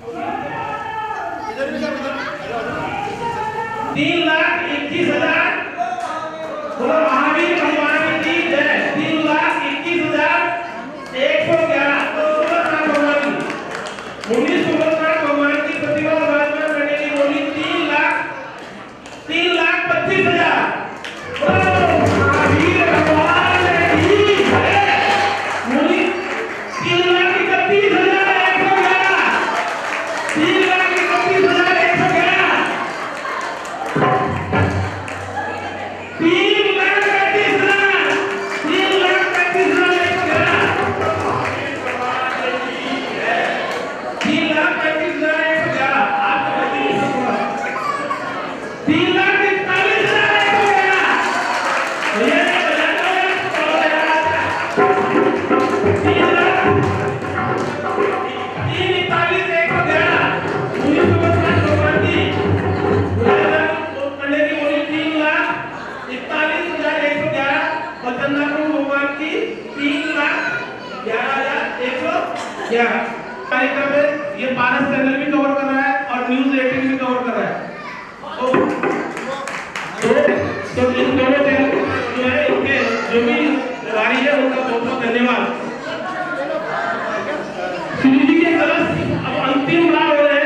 3,21,000 बोलो महावीर भगवान की जय। 3,21,111 मुनि सुभद्रानाथ भगवान की प्रतिमा विराजमान करने की बोली 3,25,000 महावीर भगवान की जय। मुनि 3,31,111 3,31,111 कार्यक्रम में ये पारस चैनल भी कवर कर रहा है और न्यूज 18 भी कवर कर रहा है। तो इन दोनों चैनल जो है इनके जो भी वारी है उनका बहुत बहुत धन्यवाद। श्री जी के कलश अब अंतिम बार हो रहे हैं।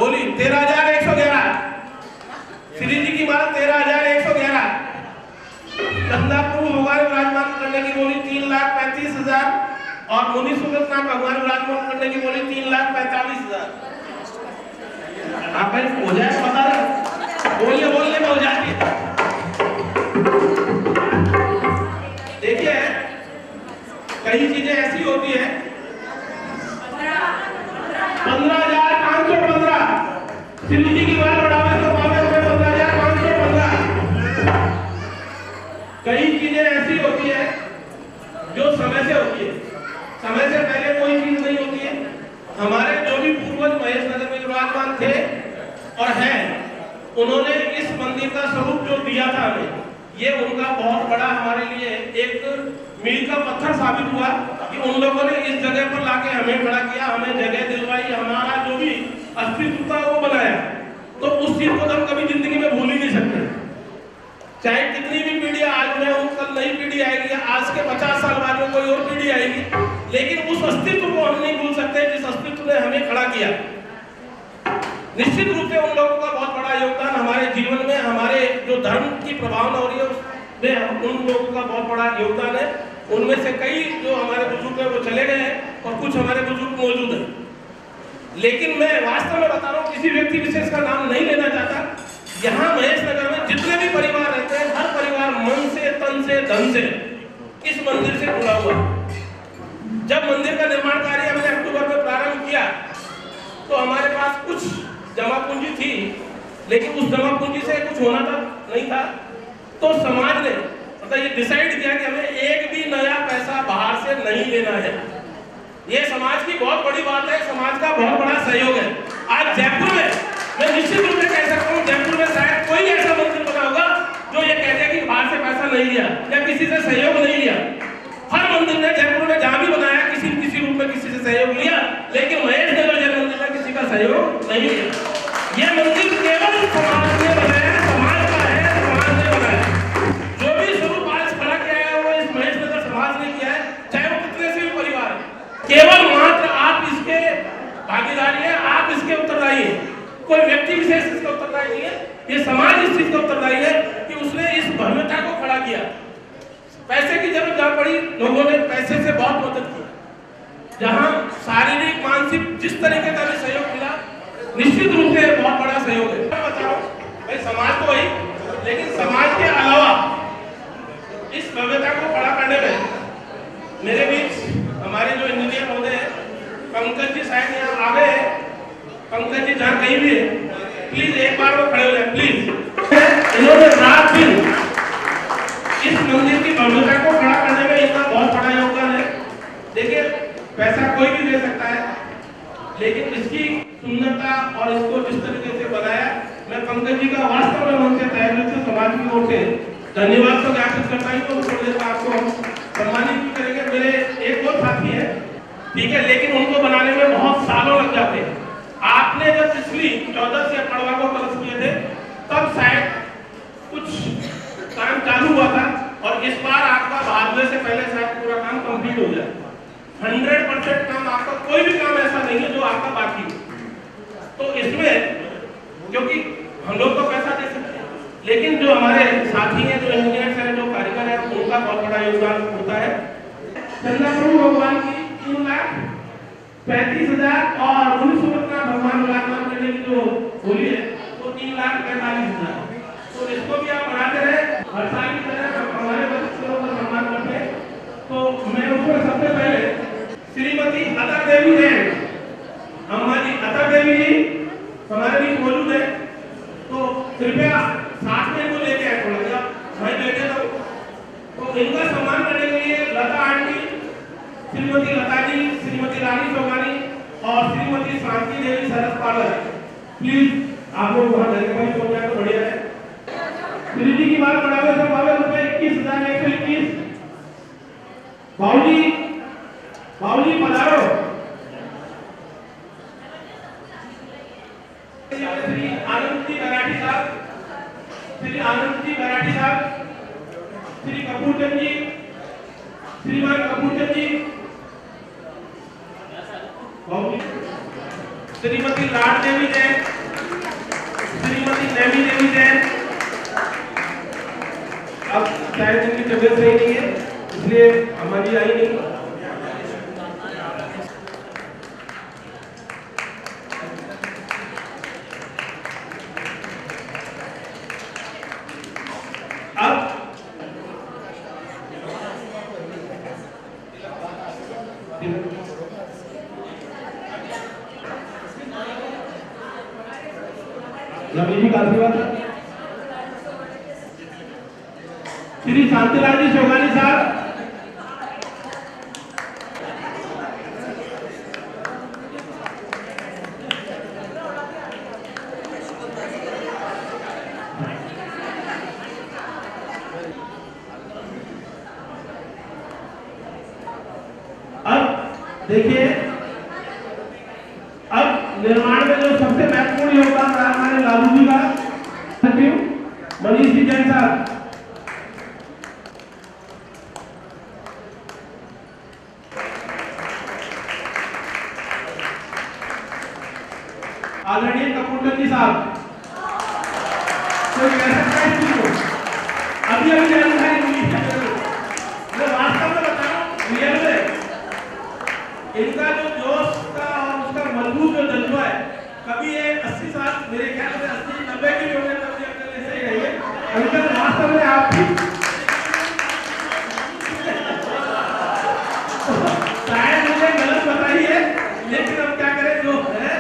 बोली 13,111 श्री जी की माल 13,111 चंदापुर भगवान विराजमान करने की बोली 3,35,000 और मुनि सुगतनाथ भगवान विराजमान करने की बोली 3,45,000। आप हो जाए पता बोलने में हो जाती है। देखिए कई चीजें ऐसी होती है 15,515 श्री जी की बात बढ़ावे तो पावे रुपए 15,515। कई चीजें ऐसी होती है जो समय से होती है, समय से पहले कोई चीज नहीं होती है। हमारे जो भी पूर्वज महेश नगर में विराजमान थे और हैं, उन्होंने इस मंदिर का स्वरूप जो दिया था हमें, ये उनका बहुत बड़ा हमारे लिए एक मील का पत्थर साबित हुआ कि उन लोगों ने इस जगह पर लाके हमें खड़ा किया, हमें जगह दिलवाई, हमारा जो भी अस्तित्व था वो बनाया। तो उस चीज को हम कभी जिंदगी में भूल ही नहीं सकते। चाहे कितनी भी पीढ़ी आज मैं हूं, कल नई पीढ़ी आएगी, आज के 50 साल बाद में कोई और पीढ़ी आएगी, लेकिन उस अस्तित्व को हम नहीं भूल सकते जिस अस्तित्व ने हमें खड़ा किया। निश्चित रूप से उन लोगों का बहुत बड़ा योगदान हमारे जीवन में, हमारे जो धर्म की प्रभावना हो रही है उसमें उन लोगों का बहुत बड़ा योगदान है। उनमें से कई जो हमारे बुजुर्ग हैं वो चले गए हैं और कुछ हमारे बुजुर्ग मौजूद हैं। लेकिन मैं वास्तव में बता रहा हूँ, किसी व्यक्ति विशेष का नाम नहीं लेना चाहता। यहाँ महेश नगर में जितने भी परिवार रहते हैं, हर परिवार मन से, तन से, धन से इस मंदिर से जुड़ा हुआ है। जब मंदिर का निर्माण कार्य हमने अक्टूबर में प्रारंभ किया तो हमारे पास कुछ जमा पूंजी थी, लेकिन उस जमा पूंजी से कुछ होना था नहीं था। तो समाज ने ये डिसाइड किया कि हमें एक भी नया पैसा बाहर से नहीं लेना है। ये समाज की बहुत बड़ी बात है, समाज का बहुत बड़ा सहयोग है। आज जयपुर में मैं निश्चित रूप से कह सकता हूँ, जयपुर में शायद कोई ऐसा मंदिर बना होगा जो ये कहते हैं कि बाहर से पैसा नहीं लिया या किसी से सहयोग नहीं लिया। हर मंदिर ने जयपुर में जहाँ भी बनाया किसी रूप में से सहयोग लिया, लेकिन महेश नगर जय मंदिर का किसी का सहयोग नहीं लिया। ये मंदिर केवल समाज ने बनाया, समाज का है, समाज ने बनाया। जो भी स्वरूप आज खड़ा किया है वो इस महेश नगर समाज ने किया है, चाहे वो कितने से भी परिवार है। केवल मात्र आप इसके भागीदारी है, आप इसके उत्तरदायी है। कोई व्यक्ति विशेष इसका उत्तरदायी नहीं है, ये समाज इस चीज का उत्तरदायी है कि उसने इस भव्यता को खड़ा किया। पैसे की जरूरत जहाँ पड़ी, लोगों ने पैसे से बहुत मदद की। जहाँ शारीरिक मानसिक जिस तरीके का भी सहयोग मिला, निश्चित रूप से बहुत बड़ा सहयोग है। मैं बता रहा हूँ भाई, समाज तो वही, लेकिन समाज के अलावा इस भव्यता को खड़ा करने में मेरे बीच हमारे जो इंजीनियर महोदय हैं, पंकज जी शायद यहाँ आ गए हैं। पंकज जी जहाँ कहीं भी है, प्लीज एक बार वो खड़े हो जाए प्लीज। इन्होंने रात दिन इस मंदिर की भव्यता को खड़ा करने में इनका बहुत बड़ा योगदान है। देखिए, पैसा कोई भी दे सकता है, लेकिन इसकी सुंदरता और इसको जिस तरीके से बनाया, मैं पंकज जी का वास्तव में मन से तहे दिल से समाज की ओर से धन्यवाद तो ज्ञापित करता हूँ। तो थोड़ी देर में आपको हम सम्मानित भी करेंगे। मेरे एक और साथी है, ठीक है, लेकिन उनको बनाने में बहुत सालों लग जाते हैं। आपने जब पिछली 14 से पड़वा को कलश किए थे, तब शायद कुछ काम चालू हुआ था, और इस बार आपका भादवे से पहले शायद पूरा काम कंप्लीट हो जाए। 100% काम आपका, कोई भी काम ऐसा नहीं है जो आपका बाकी हो। तो इसमें क्योंकि हम लोग तो पैसा दे सकते हैं, लेकिन जो हमारे साथी हैं, जो इंजीनियर्स हैं, जो कारीगर हैं, उनका बहुत बड़ा योगदान होता है। चंदा प्रभु भगवान की 3,35,000 और उन्नीस भगवान विराजमान करने की जो होली है वो 3,45,000। तो इसको भी आप बढ़ाते रहे, हर साल की तरह हमारे बच्चों का सम्मान करते हैं। तो मैं उसमें सबसे पहले श्रीमती अता देवी जैन, हमारी अता देवी जी हमारे बीच मौजूद है, तो कृपया साथ में को लेके आए थोड़ा सा, भाई बैठे तो इनका सम्मान करने के लिए लता आंटी, श्रीमती लता जी, श्रीमती रानी चौगानी और श्रीमती शांति देवी सरस पार्लर, प्लीज आप लोग वहां धन्यवाद पहुंच जाए तो बढ़िया है। श्री जी की बात बढ़ावे से बावे रुपए 21,121। बाबूजी पधारो। श्री आनंद जी मराठी साहब, श्री आनंद जी मराठी साहब, श्री कपूरचंद जी, श्रीमान कपूरचंद जी, श्रीमती लाड देवी जैन, श्रीमती नैमी देवी जैन। अब शायद इनकी तबियत सही नहीं है, इसलिए हमारी आई नहीं। अब रवि जी का आशीर्वाद, श्री शांतिलाल जी चौगानी साहब, अब देखिए, अब निर्माण में जो सबसे महत्वपूर्ण योगदान रहा हमारे लालू जी का, मनीष जी जैन साहब, आदरणीय कपूरचंद जी साहब, कोई कह सकता है इसको अभी जानकारी मिली है। मैं वास्तव में बता रहा हूँ, रियल में इनका जो जोश का और उसका मजबूत जो जज्बा है, कभी ये 80 साल, मेरे ख्याल से 80-90 के भी होंगे, तब भी अपने ऐसे ही रहिए। अंकल वास्तव में आप शायद मुझे गलत बताई है, लेकिन अब क्या करें, जो है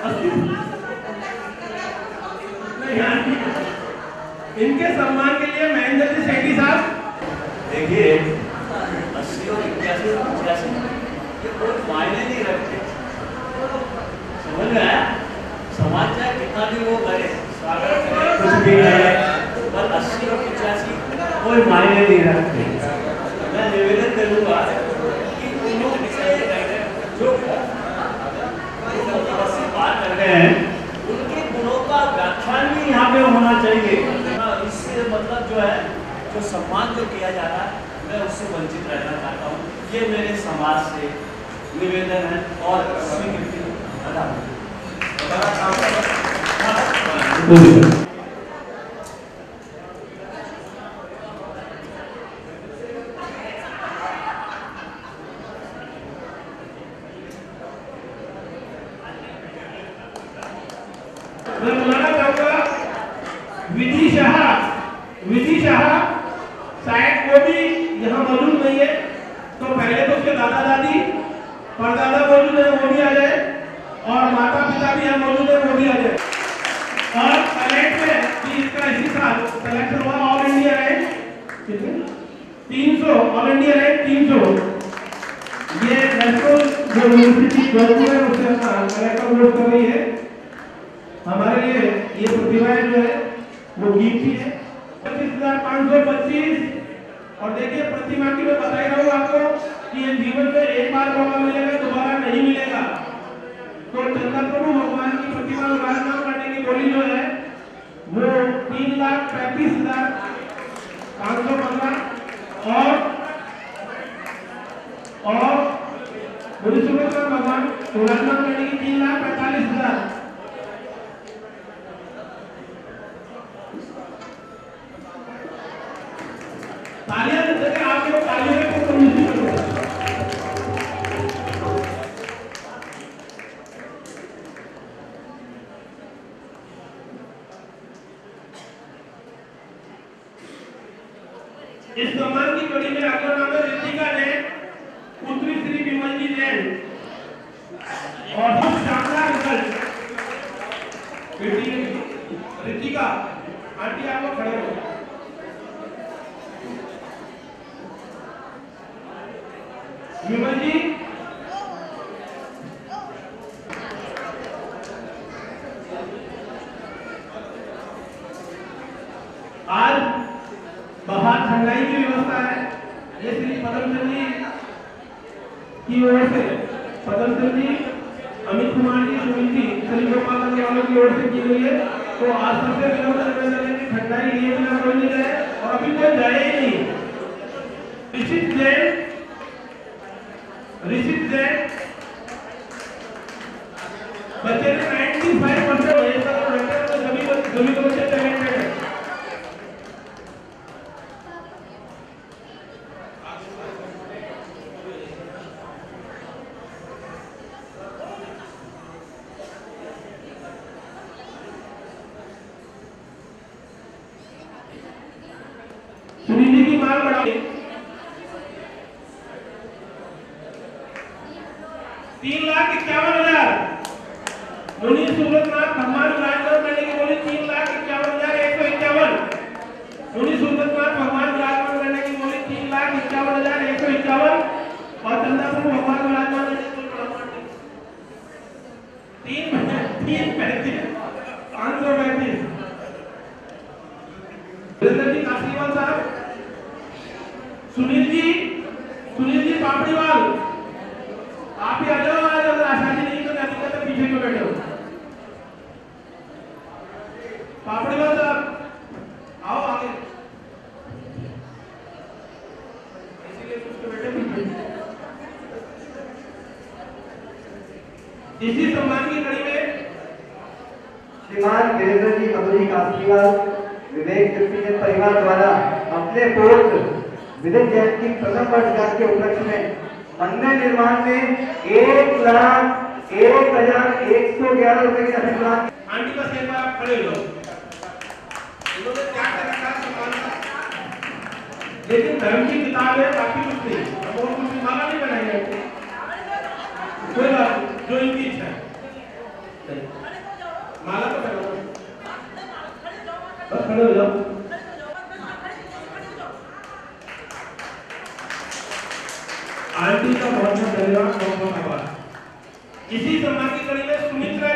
80 इनके सम्मान के लिए महेंद्र जी सेठी साहब। देखिए 80 और 81 और 85 ये कोई मायने नहीं रखते, समझ में आया? समाज चाहे कितना भी वो करे, स्वागत करे, कुछ भी है, पर 80 और 85 कोई मायने नहीं रखते। मैं निवेदन करूंगा कि उन लोगों से जो जो सम्मान जो किया जा रहा है मैं उससे वंचित रहना चाहता हूँ। ये मेरे समाज से निवेदन है और स्वीकृति अदा मैं बुलाना चाहूंगा विधि शाह शायद वो भी यहाँ मौजूद नहीं है, तो पहले तो उसके दादा दादी परदादा मौजूद है, वो भी आ जाए, और माता पिता भी यहाँ मौजूद है, वो भी आ जाए। और कलेक्ट में कि इसका इसी साल सिलेक्शन हुआ all India rank 300, all India rank 300। ये नेशनल जो यूनिवर्सिटी गवर्नमेंट है उससे कलेक्टर वोट कर रही है। हमारे लिए ये प्रतिभाएं जो है वो कीमती है। 25,525। और देखिए प्रतिमा की मैं बता ही रहा हूँ आपको कि ये जीवन में एक बार मौका मिलेगा, दोबारा नहीं मिलेगा। तो चंद्र प्रभु भगवान की प्रतिमा विराजमान करने की बोली जो है वो 3,35,515 और बुद्धेश्वर भगवान विराजमान करने की 3,45,000। तालियां देते आप लोग, तालियों को प्रमोशन करो। इस सम्मान की कड़ी में अगला नाम है रितिका जैन, पुत्री श्री विमल जी जैन, और बहुत शानदार रिजल्ट। बेटी रितिका आंटी आप लोग खड़े हो। विमल जी आज बाहर ठंडाई की व्यवस्था है, ये श्री पदमचंद जी की ओर से, पदमचंद जी, अमित कुमार जी, सुनील जी, श्री गोपाल वालों की ओर से की गई है। तो आज सबसे ठंडाई लिए बिना कोई नहीं जाए, और अभी कोई जाए ही नहीं। ऋषित जैन बच्चे ने 95% तो सभी को बच्चे टैलेंटेड है। सुनील की मांग बढ़ाई 3,51,000। मुनि सूरतनाथ भगवान विराजमान करने की बोली 3,51,151। मुनि सूरतनाथ भगवान विराजमान करने की बोली 3,51,151। और चंद्रपुर भगवान विराजमान करने की बोली 3,35,535। वीरेंद्र जी काशीवाल साहब, सुनील जी पापड़ीवाल, आप ही आ जाओ। आज अगर आसानी नहीं तो दिक्कत है, पीछे क्यों बैठे हो? पापड़ीवाल साहब आओ आगे, इसीलिए कुछ बैठे पीछे। इसी सम्मान की कड़ी में श्रीमान वीरेंद्र जी मधुरी काशीवाल विवेक व्यक्तिगत परिवार द्वारा अपने पोस्ट विदित जैन की प्रथम वर्षगांठ के उपलक्ष्य में मंदिर निर्माण में 1,01,111 रुपए की अनुदान। आंटी बस एक बार आप खड़े हो जाओ। इन्होंने क्या कर रखा है सम्मान का, लेकिन धर्म की किताब है, बाकी कुछ नहीं। अब और कुछ माला नहीं बनाएंगे, कोई बात जो इनकी इच्छा है। माला तो करो, बस खड़े हो जाओ। आंटी का बहुत बहुत धन्यवाद, बहुत बहुत आभार। इसी सम्मान की कड़ी में सुमित्रा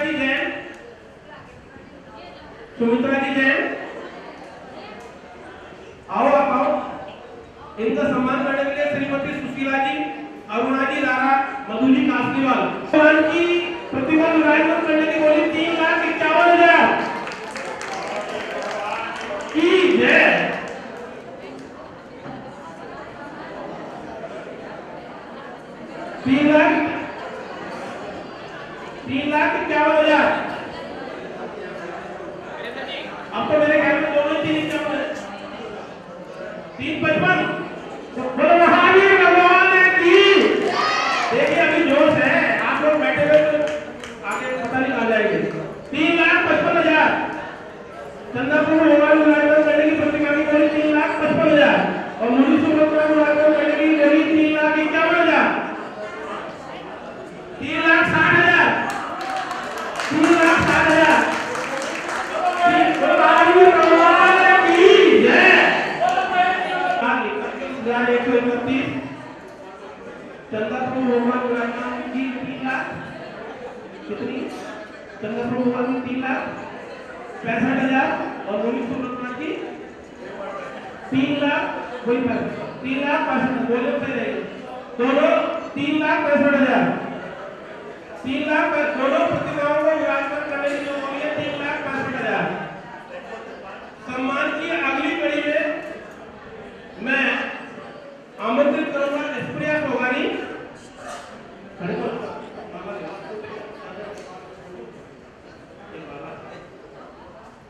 जी जैन, आओ आप आओ। इनका सम्मान करने के लिए श्रीमती सुशीला जी, अरुणा जी लारा, मधु जी कासलीवाल। भगवान की प्रतिमा विराजमान करने की बोली 3,51,000 की जय। 3,51,000। अब तो मेरे ख्याल में दोनों 3,51 है। 3,55। बोलो महावीर भगवान की। देखिए अभी जोश है, आप लोग बैठे हुए तो आगे पता नहीं आ जाएंगे। 3,55,000। चंद्रपुर मोबाइल राइफल करने की प्रतिमा की बोली 3,55,000 और मुनि सुब्रत राइफल करने की बोली 3,51,000। 3,60,000। 3,60,000। चंद्रपुर मोबाइल राइफल की 3 लाख कितनी? चंद्रपुर मोबाइल की 3,65,000 और मुनि सुब्रत की 3 लाख वही पर 3,65,000 बोले पे रहेंगे दोनों 3,65,000। 3 लाख दोनों प्रतिमाओं को विराजमान करने की जो बोली है 3,65,000। सम्मान की अगली कड़ी में मैं आमंत्रित करूंगा एसप्रिया टोगानी।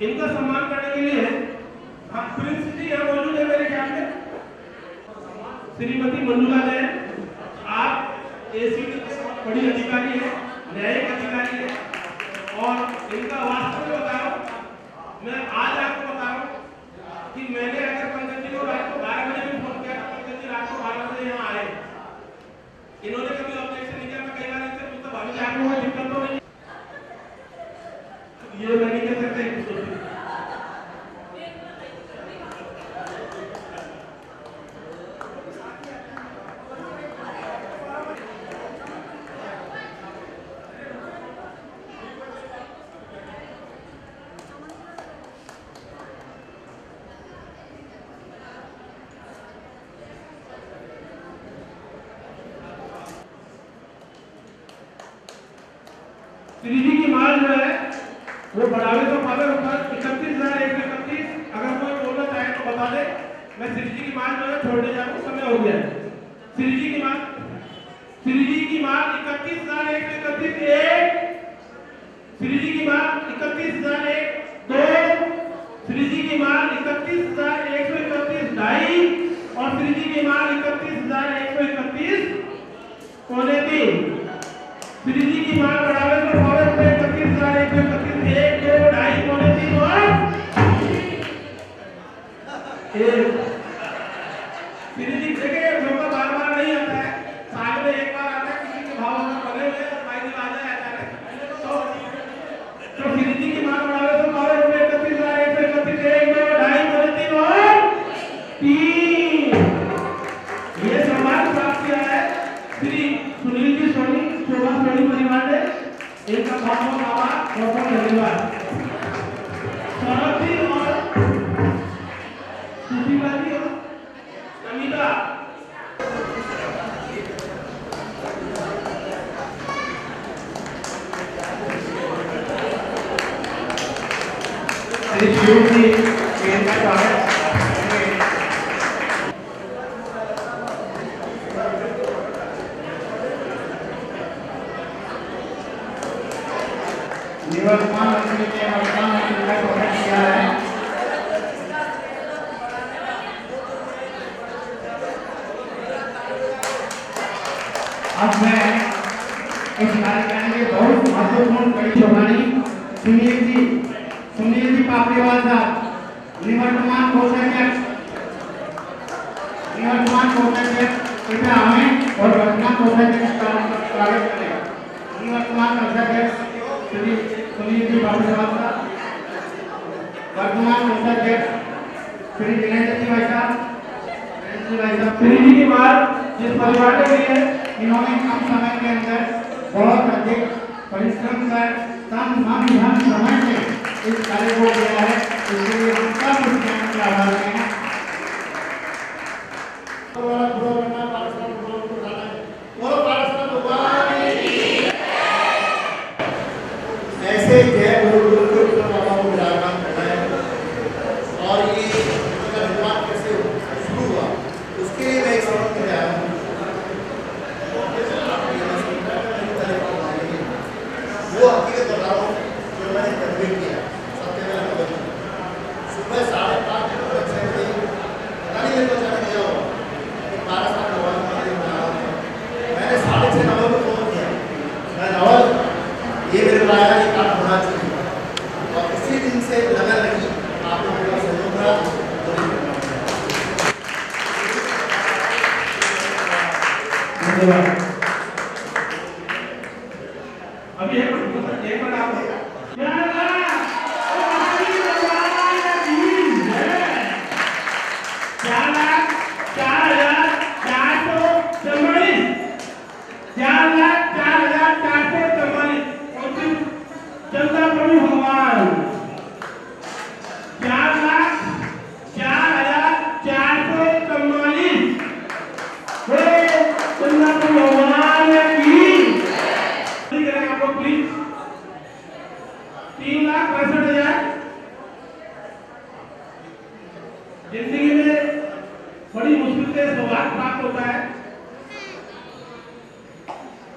इनका सम्मान करने के लिए हम प्रिंस जी यहाँ मौजूद है मेरे ख्याल में। श्रीमती मंजुला जैन, आप एसीडी के बड़ी अधिकारी है, न्यायिक अधिकारी है और इनका वास्तव में बता रहा हूँ, मैं आज आपको बता रहा हूँ कि मैंने अगर पंकज जी को रात को 12 बजे भी फोन किया तो पंकज जी रात को 12 बजे यहाँ आए। इन्होंने कभी ऑब्जेक्शन नहीं किया। मैं कई बार इनसे पूछता भाभी जी आपको कोई दिक्कत तो नहीं? ये मैं नहीं कह सकता। श्री जी की माल जो है वो बढ़ावे तो पावे ऊपर 31,131। अगर कोई बोलना चाहे तो बता दे। मैं श्री जी की माल जो है छोड़ने जा रहा हूँ, समय हो गया। श्री जी की माल 31,131 एक। श्री जी की माल 31,001 दो। श्री जी की माल 31,131 ढाई और श्री जी की माल 31,131 पौने 3। श्री जी की माल बढ़ावे तो पावे ऊपर 31,131 1 2 ढाई पौने 3 और 1। श्री जी देखिए मौका बार बार नहीं आता है, साल में एक बार आता है। किसी के भाव में बने हुए और भाई जी आ जाए अचानक तो श्री जी की माल बढ़ावे तो पावे ऊपर 31,131 1 2 ढाई पौने 3 और 3। ये सम्मान प्राप्त किया है श्री सुनील जी सोनी शोभा सोनी परिवार ने। इनका बहुत बहुत आभार, बहुत बहुत धन्यवाद। सौरभ जी और सुशीला जी और अमिता श्री शिव जी इनका स्वागत। निवर्तमान मंत्री ने वर्तमान मंत्री का स्वागत किया है। अब मैं इस कार्यक्रम के बहुत महत्वपूर्ण कड़ी चौहानी सुनील जी पापड़ीवाल साहब, निवर्तमान कोषाध्यक्ष कृपया हमें और वर्तमान कोषाध्यक्ष का स्वागत करें। निवर्तमान कोषाध्यक्ष श्री सुनील जी पापड़ीवाल साहब, वर्तमान कोषाध्यक्ष श्री दिनेश जी भाई साहब। श्री जी की बात जिस परिवार ने ली है, इन्होंने कम समय के अंदर बहुत अधिक परिश्रम कर तन मन धन समय से इस कार्य को किया है। इसके लिए हम सब उसके आभार हैं। ऐसे जय गुरु को विराजमान करना है और ये निर्माण कैसे शुरू हुआ उसके लिए मैं एक समझ में आया हूँ। अभी एक मिनट आप चंदा प्रभु भगवान 4,04,444 चंदा प्रभु भगवान की करें आप लोग प्लीज 3,65,000 जिंदगी में बड़ी मुश्किल से सौभाग्य प्राप्त होता है।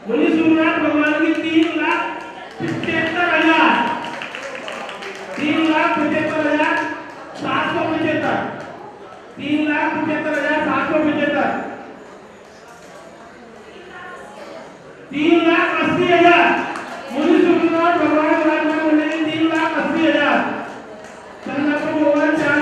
बोलिए सूर्यनाथ भगवान की 3,75,000 3,75,775 3,75,775 3,80,000 मुनि सूर्यनाथ भगवान विराजमान होने की 3,80,000 चंद्र प्रभु भगवान 4